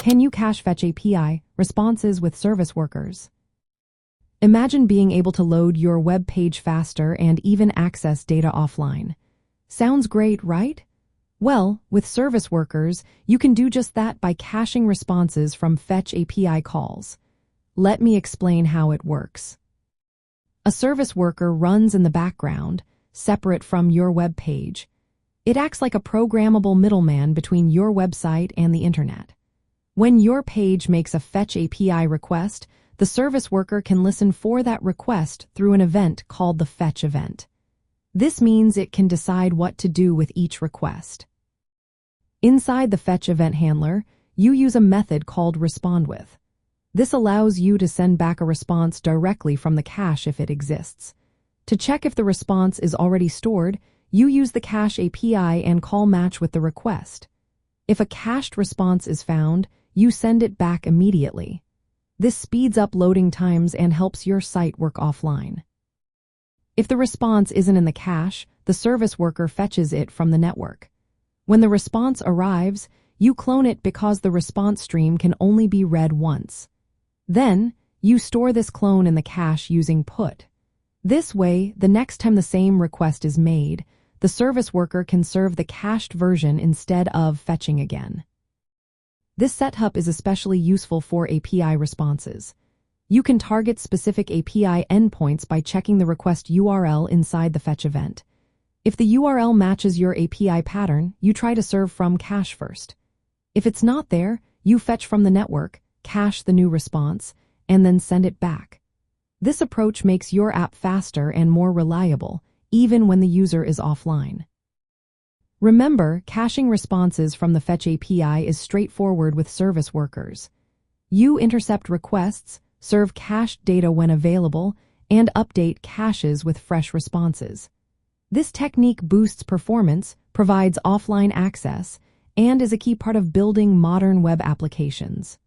Can you cache fetch API responses with service workers? Imagine being able to load your web page faster and even access data offline. Sounds great, right? Well, with service workers, you can do just that by caching responses from fetch API calls. Let me explain how it works. A service worker runs in the background, separate from your web page. It acts like a programmable middleman between your website and the internet. When your page makes a fetch API request, the service worker can listen for that request through an event called the fetch event. This means it can decide what to do with each request. Inside the fetch event handler, you use a method called respondWith. This allows you to send back a response directly from the cache if it exists. To check if the response is already stored, you use the cache API and call match with the request. If a cached response is found, you send it back immediately. This speeds up loading times and helps your site work offline. If the response isn't in the cache, the service worker fetches it from the network. When the response arrives, you clone it because the response stream can only be read once. Then, you store this clone in the cache using put. This way, the next time the same request is made, the service worker can serve the cached version instead of fetching again. This setup is especially useful for API responses. You can target specific API endpoints by checking the request URL inside the fetch event. If the URL matches your API pattern, you try to serve from cache first. If it's not there, you fetch from the network, cache the new response, and then send it back. This approach makes your app faster and more reliable, even when the user is offline. Remember, caching responses from the fetch API is straightforward with service workers. You intercept requests, serve cached data when available, and update caches with fresh responses. This technique boosts performance, provides offline access, and is a key part of building modern web applications.